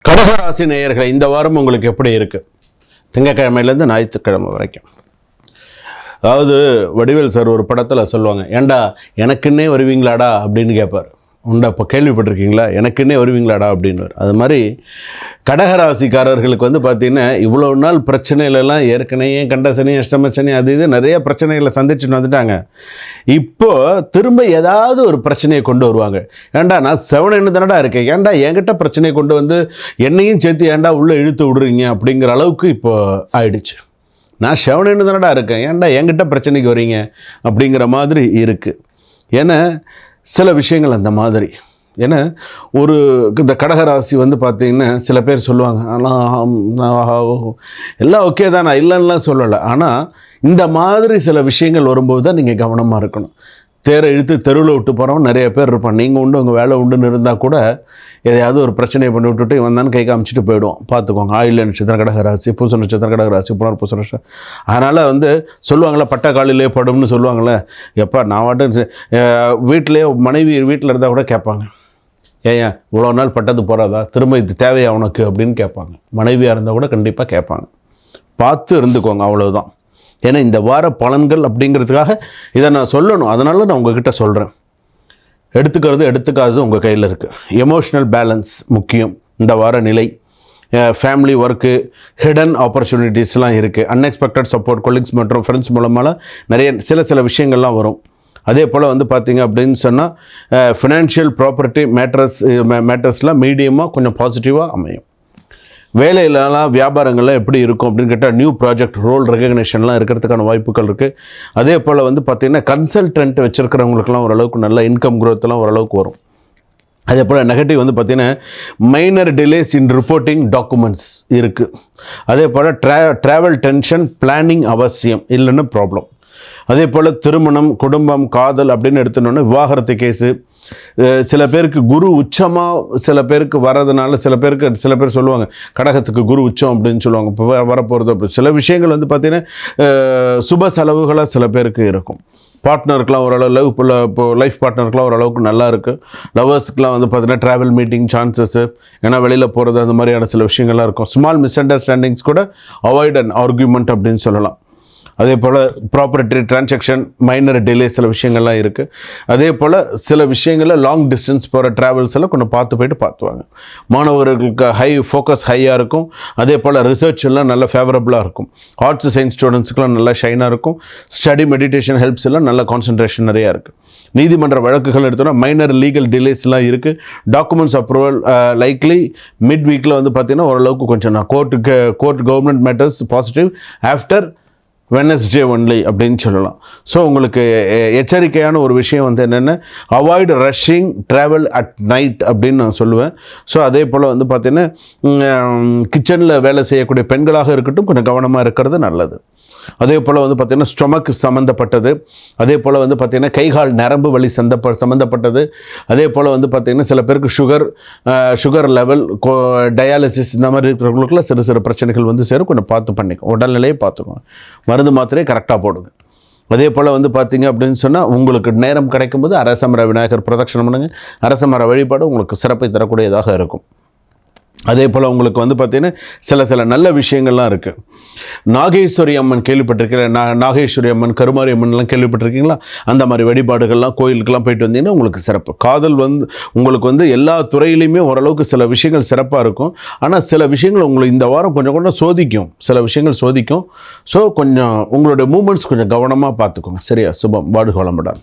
கடகராசி நேயர்களை இந்த வாரம் உங்களுக்கு எப்படி இருக்குது? திங்கக்கிழமையிலேருந்து ஞாயிற்றுக்கிழமை வரைக்கும். அதாவது வடிவேல் சார் ஒரு படத்தில் சொல்லுவாங்க, ஏண்டா எனக்குன்னே வருவீங்களாடா அப்படின்னு கேட்பார். உண்டா இப்போ கேள்விப்பட்டிருக்கீங்களா? எனக்குன்னே வருவீங்களாடா அப்படின்னு. அது மாதிரி கடகராசிக்காரர்களுக்கு பார்த்திங்கன்னா இவ்வளோ நாள் பிரச்சனைகளெல்லாம் ஏற்கனவே கண்டசனி அஷ்டமச்சனி அது இது நிறைய பிரச்சனைகளை சந்திச்சுட்டு வந்துட்டாங்க. இப்போது திரும்ப ஏதாவது ஒரு பிரச்சனையை கொண்டு வருவாங்க. ஏண்டா நான் செவனன்னு தானடா இருக்கேன், ஏண்டா என்கிட்ட பிரச்சனையை கொண்டு வந்து என்னையும் சேர்த்து ஏண்டா உள்ளே இழுத்து விடுறீங்க அப்படிங்கிற அளவுக்கு இப்போ ஆயிடுச்சு. நான் செவனன்னு தானடா இருக்கேன், ஏண்டா என்கிட்ட பிரச்சனைக்கு வரீங்க அப்படிங்கிற மாதிரி இருக்குது. ஏன்னா சில விஷயங்கள் அந்த மாதிரி. ஏன்னா ஒரு இந்த கடகராசி பார்த்திங்கன்னா சில பேர் சொல்லுவாங்க, ஆனால் எல்லாம் ஓகே தான், நான் இல்லைன்னுலாம் சொல்லலை. ஆனால் இந்த மாதிரி சில விஷயங்கள் வரும்போது தான் நீங்கள் கவனமாக இருக்கணும். தேரை இழுத்து தெருவில் விட்டு போகிறவங்க நிறைய பேர் இருப்பான். நீங்கள் உண்டு உங்கள் வேலை உண்டுன்னு இருந்தால் கூட எதையாவது ஒரு பிரச்சனையை பண்ணி விட்டுட்டு இவன் தான் கை காமிச்சிட்டு போயிடுவோம். பார்த்துக்கோங்க. ஆயில்ய நட்சத்திரம் கடகராசி, பூச நட்சத்திரம் கடகராசி, புனர்பூச நட்சத்திரம். அதனால் சொல்லுவாங்களே பட்ட காலிலே படும்னு சொல்லுவாங்களே. எப்போ நான் வாட்டு வீட்டிலே மனைவி வீட்டில் இருந்தால் கூட கேட்பாங்க, ஏன் இவ்வளோ நாள் பட்டது போகிறாதா, திரும்ப இது தேவையா உனக்கு அப்படின்னு கேட்பாங்க. மனைவியாக இருந்தால் கூட கண்டிப்பாக கேட்பாங்க. பார்த்து இருந்துக்கோங்க, அவ்வளோதான். ஏன்னா இந்த வார பலன்கள் அப்படிங்கிறதுக்காக இதை நான் சொல்லணும், அதனால நான் உங்ககிட்ட சொல்கிறேன். எடுத்துக்காதது உங்கள் கையில் இருக்குது. எமோஷ்னல் பேலன்ஸ் முக்கியம். இந்த வார நிலை, ஃபேமிலி, ஒர்க்கு, ஹிடன் ஆப்பர்ச்சுனிட்டிஸ்லாம் இருக்குது. அன்எக்ஸ்பெக்டட் சப்போர்ட் கொலீக்ஸ் மற்றும் ஃப்ரெண்ட்ஸ் மூலமாக நிறைய சில விஷயங்கள்லாம் வரும். அதே போல் பார்த்திங்க அப்படின்னு சொன்னால் ஃபினான்ஷியல் ப்ராப்பர்ட்டி மேட்டர்ஸ்லாம் மீடியமாக கொஞ்சம் பாசிட்டிவாக அமையும். வேலையிலலாம் வியாபாரங்கள்லாம் எப்படி இருக்கும் அப்படின்னு கேட்டால் நியூ ப்ராஜெக்ட் ரோல் ரெகக்னேஷன்லாம் இருக்கிறதுக்கான வாய்ப்புகள் இருக்குது. அதே போல் பார்த்திங்கன்னா கன்சல்டன்ட் வச்சுருக்கிறவங்களுக்குலாம் ஓரளவுக்கு நல்ல இன்கம் க்ரோத்லாம் ஓரளவுக்கு வரும். அதே போல் நெகட்டிவ் பார்த்திங்கன்னா மைனர் டிலேஸ் இன் ரிப்போர்ட்டிங் டாக்குமெண்ட்ஸ் இருக்குது. அதே போல் ட்ராவல் டென்ஷன் பிளானிங் அவசியம், இல்லைன்னு ப்ராப்ளம். அதே போல் திருமணம், குடும்பம், காதல் அப்படின்னு எடுத்துனோன்னா விவாகரத்து கேஸு. சில பேருக்கு குரு உச்சமாக சில பேருக்கு வர்றதுனால சில பேர் சொல்லுவாங்க கடகத்துக்கு குரு உச்சம் அப்படின்னு சொல்லுவாங்க. இப்போ வரப்போகிறது அப்படி சில விஷயங்கள் பார்த்திங்கன்னா சுப செலவுகளாக சில பேருக்கு இருக்கும். பார்ட்னருக்கெலாம் ஓரளவு இப்போ லைஃப் பார்ட்னருக்கெலாம் ஓரளவுக்கு நல்லா இருக்குது. லவர்ஸுக்கெலாம் பார்த்திங்கன்னா ட்ராவல் மீட்டிங் சான்சஸ்ஸு, ஏன்னா வெளியில் போகிறது அந்த மாதிரியான சில விஷயங்கள்லாம் இருக்கும். ஸ்மால் மிஸ் அண்டர்ஸ்டாண்டிங்ஸ் கூட அவாய்ட் அண்ட் ஆர்கியூமெண்ட் அப்படின்னு சொல்லலாம். அதே போல் ப்ராப்பர்ட்டி டிரான்சாக்ஷன் மைனர் டிலே சில விஷயங்கள்லாம் இருக்குது. அதே போல் சில விஷயங்களில் லாங் டிஸ்டன்ஸ் போகிற ட்ராவல்ஸ் எல்லாம் கொஞ்சம் பார்த்துவாங்க. மாணவர்களுக்கு ஃபோக்கஸ் ஹையாக இருக்கும். அதே போல் ரிசர்ச் எல்லாம் நல்ல ஃபேவரபுளாக இருக்கும். ஆர்ட்ஸ் சயின்ஸ் ஸ்டூடெண்ட்ஸுக்கெலாம் நல்லா ஷைனாக இருக்கும். ஸ்டடி மெடிடேஷன் ஹெல்ப்ஸ் எல்லாம் நல்ல கான்சன்ட்ரேஷன் நிறையா இருக்குது. நீதிமன்ற வழக்குகள் எடுத்தோன்னா மைனர் லீகல் டிலேஸ்லாம் இருக்குது. டாக்குமெண்ட்ஸ் அப்ரூவல் லைக்லி மிட் வீக்கில் பார்த்திங்கன்னா ஓரளவுக்கு கொஞ்சம் நான் court government matters positive after Wednesday only அப்படின்னு சொல்லலாம். ஸோ உங்களுக்கு எச்சரிக்கையான ஒரு விஷயம் என்னென்னா avoid rushing travel at night அப்படின்னு நான் சொல்லுவேன். ஸோ அதே போல் பார்த்திங்கன்னா கிச்சனில் வேலை செய்யக்கூடிய பெண்களாக இருக்கட்டும் கொஞ்சம் கவனமாக இருக்கிறது நல்லது. அதே போல் பார்த்திங்கன்னா ஸ்டொமக் சம்மந்தப்பட்டது. அதே போல் பார்த்திங்கன்னா கைகால் நரம்பு வலி சம்மந்தப்பட்டது. அதே போல் பார்த்திங்கன்னா சில பேருக்கு சுகர் லெவல் டயாலிசிஸ் இந்த மாதிரி இருக்கிறவங்களுக்குள்ள சிறு பிரச்சனைகள் சேரும். கொஞ்சம் பார்த்து பண்ணிக்கும். உடல்நிலையை பார்த்துக்கோங்க. மருந்து மாத்திரையை கரெக்டாக போடுங்க. அதே போல் பார்த்திங்க அப்படின்னு சொன்னால் உங்களுக்கு நேரம் கிடைக்கும்போது அரசமர விநாயகர் பிரதட்சணம் பண்ணுங்கள். அரசமர வழிபாடு உங்களுக்கு சிறப்பை தரக்கூடியதாக இருக்கும். அதே போல் உங்களுக்கு பார்த்திங்கன்னா சில நல்ல விஷயங்கள்லாம் இருக்குது. நாகேஸ்வரி அம்மன் கேள்விப்பட்டிருக்கீங்களா? நாகேஸ்வரி அம்மன், கருமாரி அம்மன்லாம் கேள்விப்பட்டிருக்கீங்களா? அந்த மாதிரி வழிபாடுகள்லாம் கோயிலுக்கெல்லாம் போயிட்டு வந்தீங்கன்னா உங்களுக்கு சிறப்பு. காதல் உங்களுக்கு எல்லா துறையிலையுமே ஓரளவுக்கு சில விஷயங்கள் சிறப்பாக இருக்கும். ஆனால் சில விஷயங்கள் உங்களுக்கு இந்த வாரம் கொஞ்சம் சோதிக்கும். சில விஷயங்கள் சோதிக்கும். ஸோ கொஞ்சம் உங்களுடைய மூமெண்ட்ஸ் கொஞ்சம் கவனமாக பார்த்துக்கோங்க. சரியா? சுபம். வாழ்க வளமுடன்.